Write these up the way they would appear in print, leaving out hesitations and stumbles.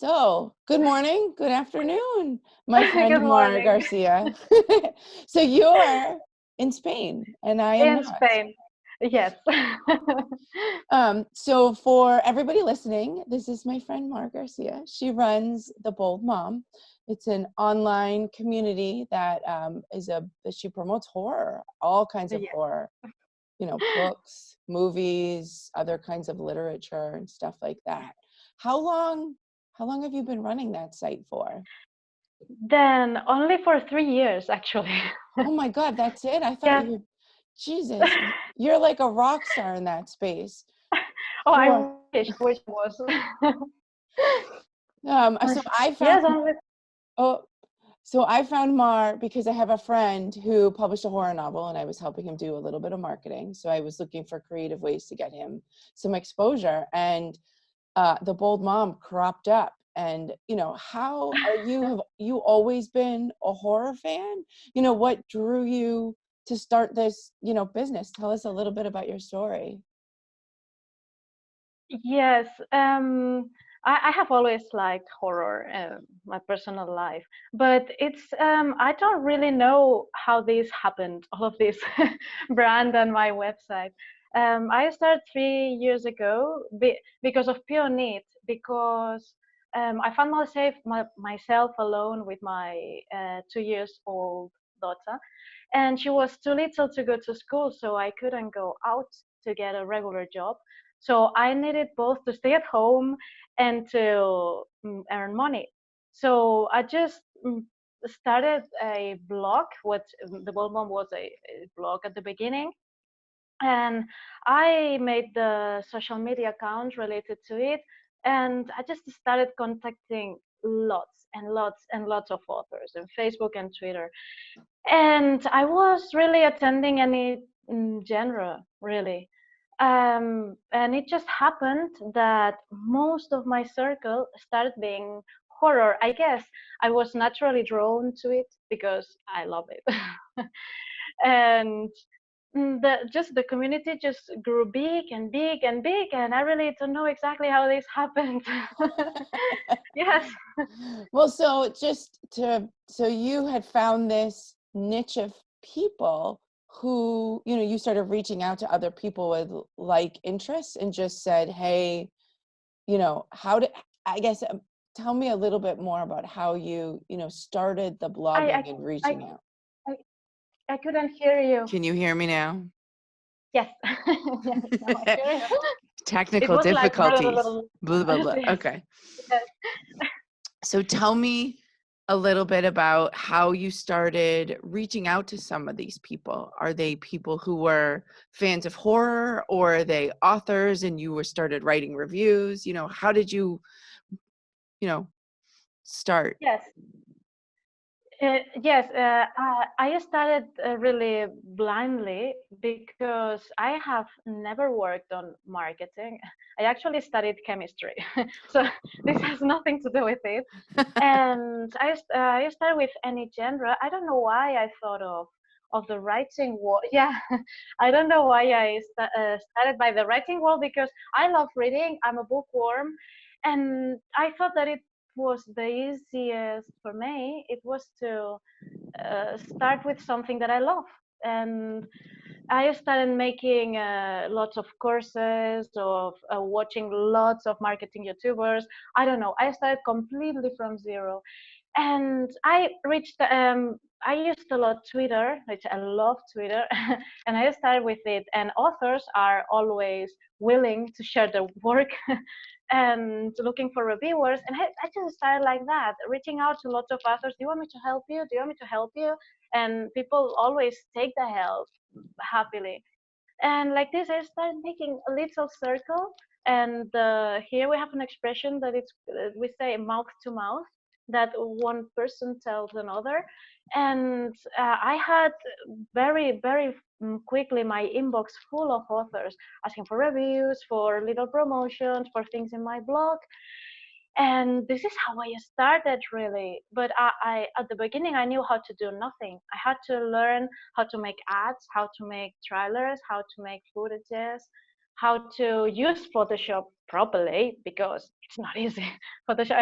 So, good morning, good afternoon, my Good friend Mara morning. Garcia. So you're in Spain and I am In not. Spain. Yes. So for everybody listening, this is my friend Mara Garcia. She runs The Bold Mom. It's an online community that that she promotes horror, all kinds of Yes. horror, books, movies, other kinds of literature and stuff like that. How long have you been running that site for? Then only for 3 years, actually. Oh my God, that's it? I thought Yes. you, Jesus, you're like a rock star in that space. Oh, For, wish I was. so I found, Yes, only. oh, so I found Mar because I have a friend who published a horror novel and I was helping him do a little bit of marketing. So I was looking for creative ways to get him some exposure, and The Bold Mom cropped up. And, how are you? Have you always been a horror fan? What drew you to start this, business? Tell us a little bit about your story. Yes. I have always liked horror in my personal life, but I don't really know how this happened, all of this brand on my website. I started 3 years ago because of pure need, because I found myself alone with my 2 years old daughter, and she was too little to go to school, so I couldn't go out to get a regular job. So I needed both to stay at home and to earn money. So I just started a blog. What the Bold Mom was a blog at the beginning, and I made the social media account related to it, and I just started contacting lots and lots and lots of authors on Facebook and Twitter, and I was really attending any genre, really. And it just happened that most of my circle started being horror. I guess I was naturally drawn to it because I love it. And the community just grew big and big and big, and I really don't know exactly how this happened. Yes. Well, so you had found this niche of people who, you started reaching out to other people with like interests and just said, hey, how did, I guess, tell me a little bit more about how you, started the I blogging and I reaching out. I, I couldn't hear you. Can you hear me now? Yes. Yes, now I hear you. It Technical was like blah, blah, difficulties. blah, Blah, blah, blah. blah. Yes. Okay. Yes. So tell me a little bit about how you started reaching out to some of these people. Are they people who were fans of horror, or are they authors and you were started writing reviews? How did you know, start? Yes. Yes, I started really blindly because I have never worked on marketing. I actually studied chemistry, so this has nothing to do with it. And I started with any genre. I don't know why I thought of the writing world. Yeah, I don't know why started by the writing world, because I love reading. I'm a bookworm, and I thought that it was the easiest for me. It was to start with something that I love. And I started making lots of courses, of watching lots of marketing YouTubers. I don't know. I started completely from zero, and I used a lot Twitter, which I love Twitter, and I started with it. And authors are always willing to share their work and looking for reviewers. And I just started like that, reaching out to lots of authors. Do you want me to help you? Do you want me to help you? And people always take the help happily. And like this, I started making a little circle. And here we have an expression that we say mouth to mouth, that one person tells another. And I had very quickly my inbox full of authors asking for reviews, for little promotions, for things in my blog. And this is how I started, really. But I at the beginning, I knew how to do nothing. I had to learn how to make ads, how to make trailers, how to make footages, how to use Photoshop properly, because it's not easy. Photoshop,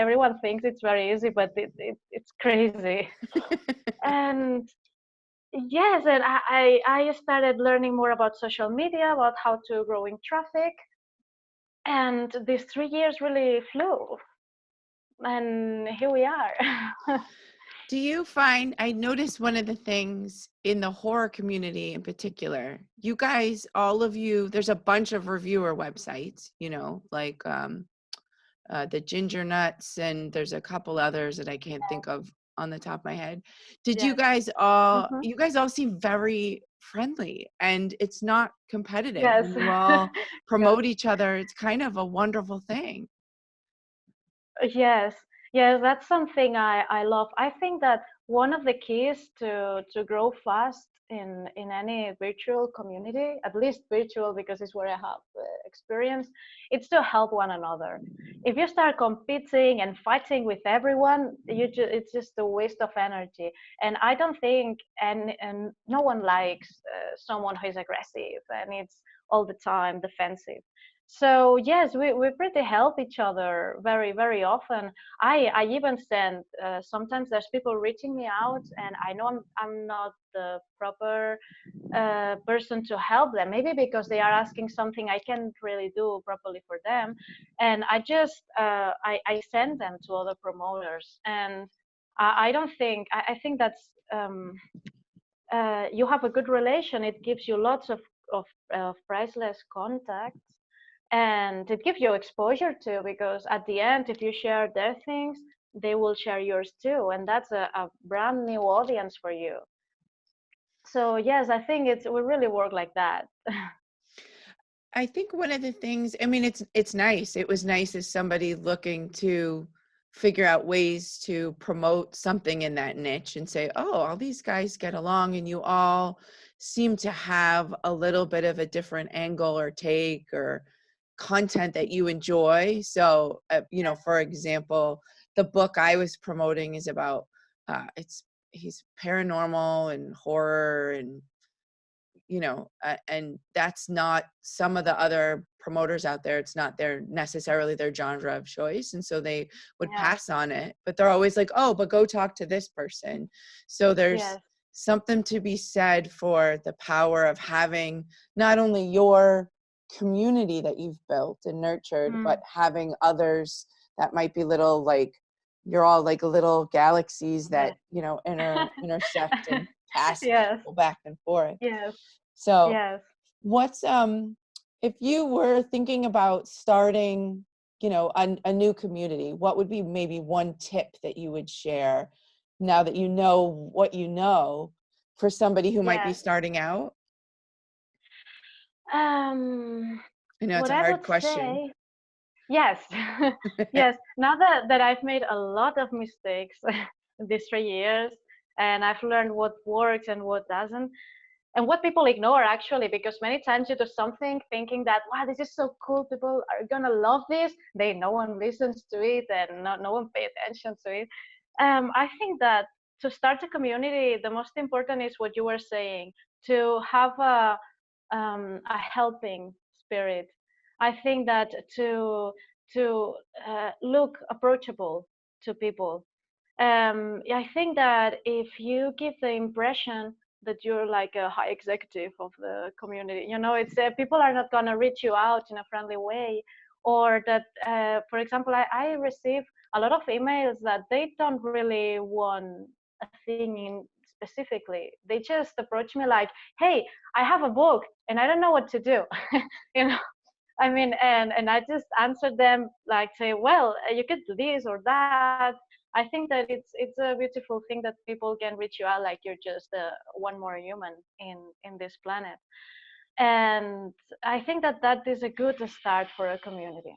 everyone thinks it's very easy, but it's crazy. And yes, and I started learning more about social media, about how to growing traffic, and these 3 years really flew, and here we are. Do you find, I noticed one of the things in the horror community in particular, you guys, all of you, there's a bunch of reviewer websites, like the Ginger Nuts, and there's a couple others that I can't think of on the top of my head. Did Yes. Hmm. you guys all seem very friendly, and it's not competitive, Yes. and you all Yes. promote each other. It's kind of a wonderful thing. Yes, yes, that's something I love. I think that one of the keys to grow fast in any virtual community, at least virtual because it's where I have experience, it's to help one another. If you start competing and fighting with everyone, it's just a waste of energy. And I don't think and no one likes someone who is aggressive and it's all the time defensive. So yes, we pretty help each other very, very often. I even send sometimes there's people reaching me out, and I know I'm not the proper person to help them, maybe because they are asking something I can't really do properly for them, and I send them to other promoters. And I don't think I think that's you have a good relation. It gives you lots of priceless contacts, and it gives you exposure too, because at the end, if you share their things, they will share yours too, and that's a brand new audience for you. So yes, I think we really work like that. I think one of the things, I mean, it's nice. It was nice as somebody looking to figure out ways to promote something in that niche and say, oh, all these guys get along, and you all seem to have a little bit of a different angle or take or content that you enjoy. So, for example, the book I was promoting is about, he's paranormal and horror, and and that's not some of the other promoters out there. It's not necessarily their genre of choice. And so they would Yeah. pass on it, but they're always like, oh, but go talk to this person. So there's Yes. something to be said for the power of having not only your community that you've built and nurtured, but Mm. having others that might be little, like, you're all like little galaxies that, Yes. intersect and pass Yes. people back and forth. Yes. So Yes. what's if you were thinking about starting, a new community, what would be maybe one tip that you would share now that you know what you know for somebody who might be Yes. starting out? Um, I know it's what a I hard would question. say, yes, yes. Now that I've made a lot of mistakes these 3 years, and I've learned what works and what doesn't, and what people ignore actually, because many times you do something thinking that, wow, this is so cool, people are gonna love this. No one listens to it, and no one pay attention to it. I think that to start a community, the most important is what you were saying, to have a helping spirit. I think that to look approachable to people. I think that if you give the impression that you're like a high executive of the community, it's people are not gonna reach you out in a friendly way, or that, for example, I receive a lot of emails that they don't really want a thing in specifically. They just approach me like, "Hey, I have a book and I don't know what to do," you know. I mean, and I just answer them like, say, well, you could do this or that. I think that it's a beautiful thing that people can reach you out like you're just one more human in this planet. And I think that that is a good start for a community,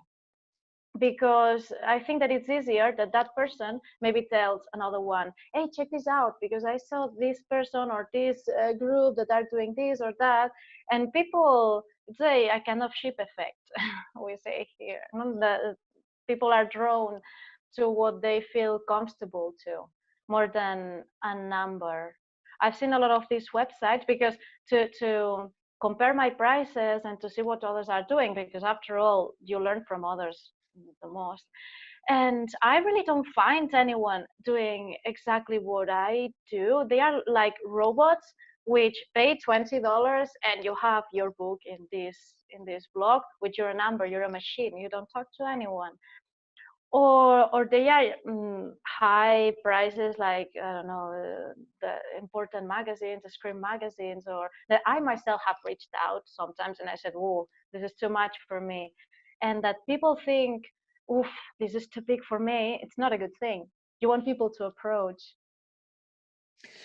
because I think that it's easier that that person maybe tells another one, hey, check this out, because I saw this person or this group that are doing this or that. And people say a kind of ship effect, we say here. The people are drawn to what they feel comfortable to more than a number. I've seen a lot of these websites because to compare my prices and to see what others are doing, because after all, you learn from others the most. And I really don't find anyone doing exactly what I do. They are like robots which pay $20 and you have your book in this blog with your number. You're a machine. You don't talk to anyone. Or they are high prices, like I don't know, the important magazines, the Scream magazines, or that I myself have reached out sometimes and I said, "Oh, this is too much for me," and that people think, "Oof, this is too big for me." It's not a good thing. You want people to approach.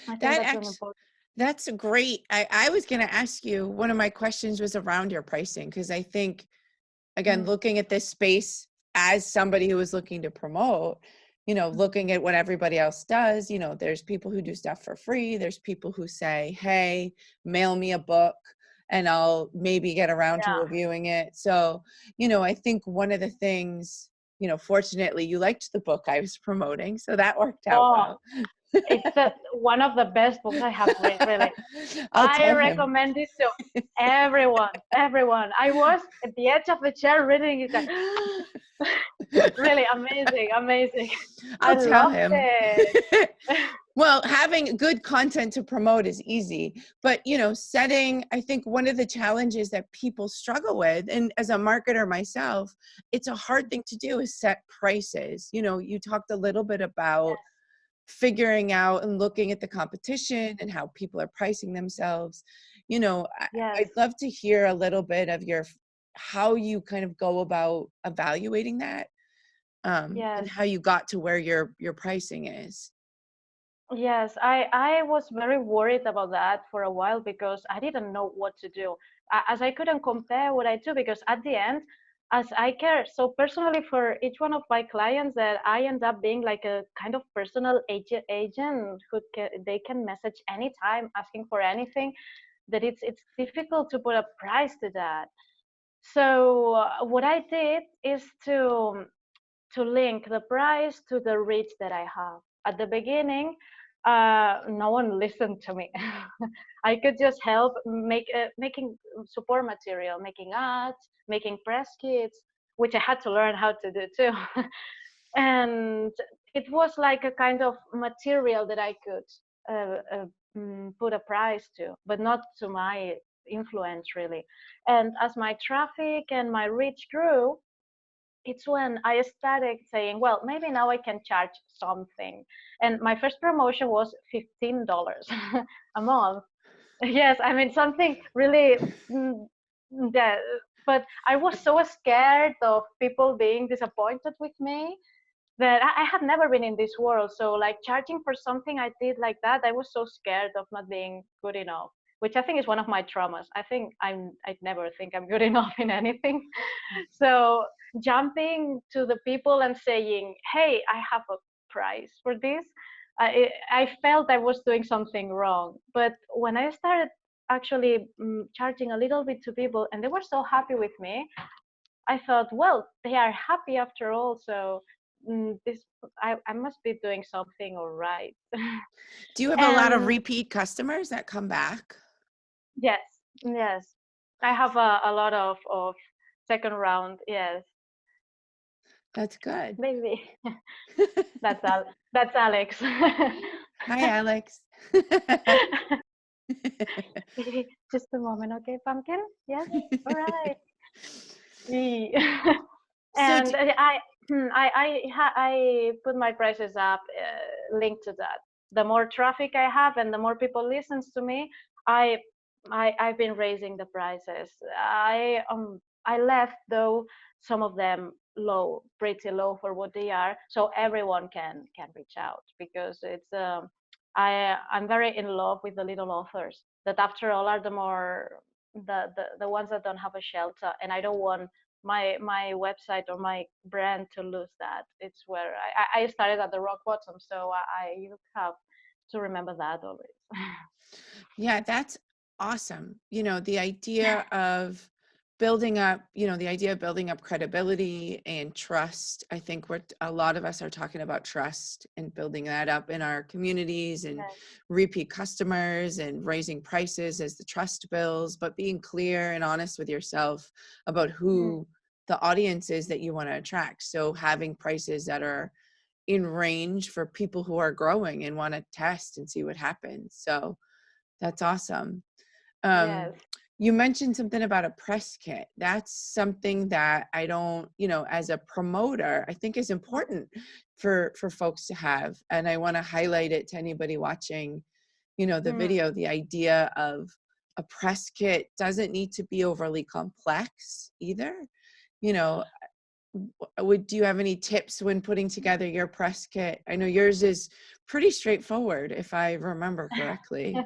I think That that's really actually, important. that's great. I was going to ask you, one of my questions was around your pricing, because I think, again, Mm, looking at this space as somebody who is looking to promote, mm. looking at what everybody else does, there's people who do stuff for free. There's people who say, hey, mail me a book and I'll maybe get around to Yeah. reviewing it. So, I think one of the things, fortunately, you liked the book I was promoting, so that worked out Oh, well. it's one of the best books I have read, really. I'll I tell him. recommend it to everyone. Everyone. I was at the edge of the chair reading it. Like, really amazing, amazing. I I'll tell loved him. it. Well, having good content to promote is easy, but setting, I think one of the challenges that people struggle with, and as a marketer myself, it's a hard thing to do, is set prices. You talked a little bit about figuring out and looking at the competition and how people are pricing themselves. Yes, I'd love to hear a little bit of how you kind of go about evaluating that, and yes, how you got to where your pricing is. yes. I was very worried about that for a while because I didn't know what to do. As I couldn't compare what I do, because at the end, as I care so personally for each one of my clients, that I end up being like a kind of personal agent who they can message anytime asking for anything, that it's difficult to put a price to that. So what I did is to link the price to the reach that I have. At the beginning, no one listened to me. I could just help making support material, making ads, making press kits, which I had to learn how to do too. And it was like a kind of material that I could put a price to, but not to my influence really. And as my traffic and my reach grew, it's when I started saying, well, maybe now I can charge something. And my first promotion was $15 a month. Yes, I mean something really mm, that. But I was so scared of people being disappointed with me that I had never been in this world. So like charging for something I did like that, I was so scared of not being good enough, which I think is one of my traumas. I think I'd never think I'm good enough in anything. So jumping to the people and saying, hey, I have a price for this, I felt I was doing something wrong. But when I started actually charging a little bit to people and they were so happy with me, I thought, well, they are happy after all, so this I must be doing something all right. Do you have a lot of And repeat customers that come back? yes, yes, I have a lot of second round. Yes, That's good. maybe that's Alex. Hi, Alex. Just a moment, okay, pumpkin. Yes, all right. So, And I put my prices up linked to that. The more traffic I have and the more people listens to me, I I've been raising the prices. I left though some of them low, pretty low for what they are, so everyone can reach out, because it's I'm very in love with the little authors that after all are the more the ones that don't have a shelter, and I don't want my website or my brand to lose that. It's where I started at the rock bottom, so I have to remember that always. yeah, that's awesome. The idea of building up, the idea of building up credibility and trust. I think what a lot of us are talking about, trust and building that up in our communities, and Yes. repeat customers and raising prices as the trust builds, but being clear and honest with yourself about Mhm. who the audience is that you want to attract. So having prices that are in range for people who are growing and want to test and see what happens. So that's awesome. Um, Yes. you mentioned something about a press kit. That's something that I don't, as a promoter, I think is important for folks to have. And I want to highlight it to anybody watching, the Mm. video. The idea of a press kit doesn't need to be overly complex either. You know, do you have any tips when putting together your press kit? I know yours is pretty straightforward, if I remember correctly.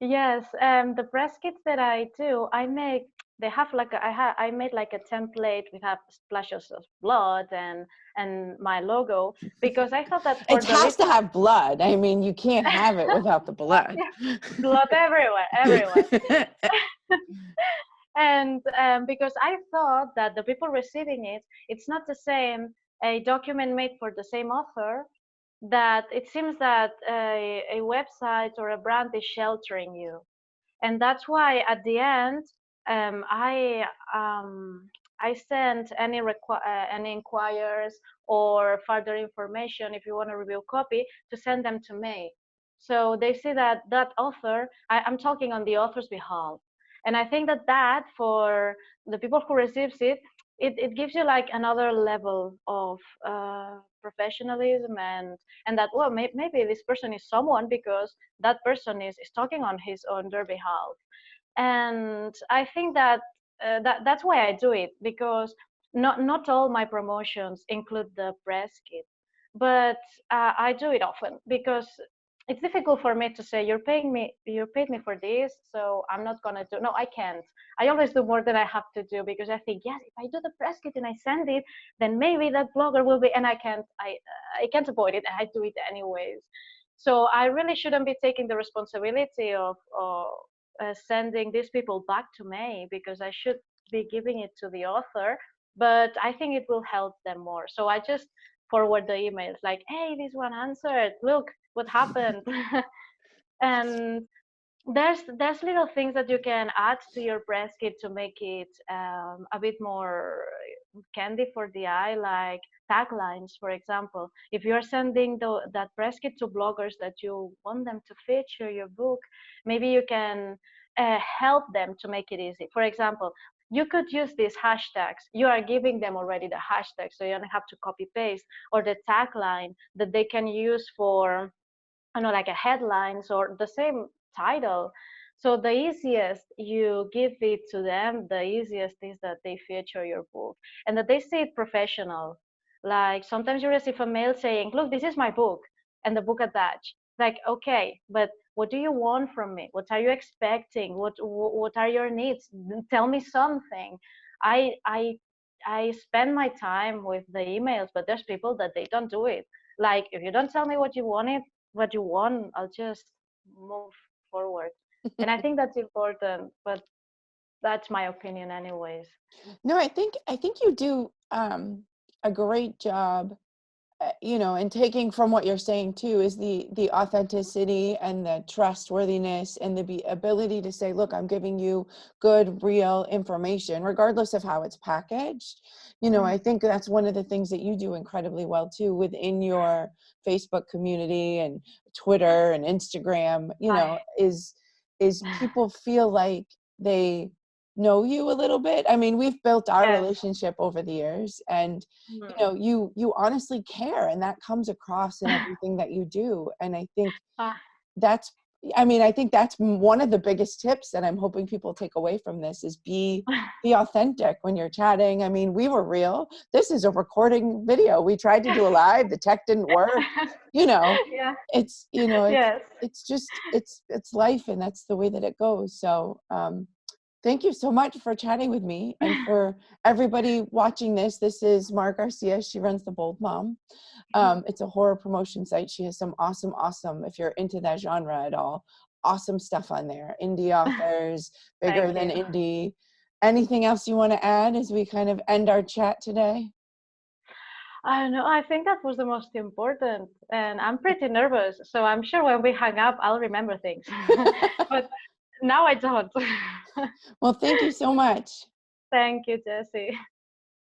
Yes, the press kits that I do, they have like I made like a template with have splashes of blood and my logo, because I thought that for It the has to little have blood. I mean, you can't have it without the blood. yeah, blood everywhere, everywhere. And because I thought that the people receiving it, it's not the same a document made for the same author, that it seems that a website or a brand is sheltering you. And that's why at the end, um, I um, I sent any inquiries or further information, if you want to review copy, to send them to me, so they see that that author, I'm talking on the author's behalf. And I think that for the people who receives it, it gives you like another level of professionalism, and that, well, maybe this person is someone, because that person is talking on their behalf. And I think that that's why I do it, because not all my promotions include the press kit, but I do it often, because it's difficult for me to say, you paid me for this, so I'm not gonna do. No, I can't. I always do more than I have to do, because I think, yes, if I do the press kit and I send it, then maybe that blogger will be, and I can't avoid it, and I do it anyways. So I really shouldn't be taking the responsibility of sending these people back to me, because I should be giving it to the author. But I think it will help them more. So I just forward the emails like, hey, this one answered. Look what happened. And there's little things that you can add to your press kit to make it a bit more candy for the eye, like taglines, for example. If you're sending that press kit to bloggers that you want them to feature your book, maybe you can help them to make it easy. For example, you could use these hashtags. You are giving them already the hashtags, so you don't have to copy paste, or the tagline that they can use for, I know, like a headlines or the same title. So the easiest you give it to them, the easiest is that they feature your book and that they see it professional. Like sometimes you receive a mail saying, look, this is my book, and the book attached. Like, okay, but what do you want from me? What are you expecting? What are your needs? Tell me something. I I I spend my time with the emails, but there's people that they don't do it. Like, if you don't tell me what you want, I'll just move forward. And I think that's important, but that's my opinion anyways. No, I think you do a great job, and taking from what you're saying too, is the authenticity and the trustworthiness and the ability to say, look, I'm giving you good, real information, regardless of how it's packaged. Mm, I think that's one of the things that you do incredibly well too within your Facebook community and Twitter and Instagram, I, is people feel like they know you a little bit. I mean, we've built our yes. relationship over the years, and Mm. you honestly care, and that comes across in everything that you do. And Ah, that's I think that's one of the biggest tips that I'm hoping people take away from this is be authentic when you're chatting. I mean, we were real. This is a recording video. We tried to do a live, the tech didn't work. you know yeah. it's Yes. it's just it's life, and that's the way that it goes. So thank you so much for chatting with me. And for everybody watching this, this is Mar Garcia. She runs The Bold Mom. It's a horror promotion site. She has some awesome, if you're into that genre at all, awesome stuff on there. Indie authors, bigger Thank than you. indie. Anything else you want to add as we kind of end our chat today? I don't know. I think that was the most important, and I'm pretty nervous. So I'm sure when we hang up, I'll remember things. But now I don't. Well, thank you so much. Thank you, Jesse.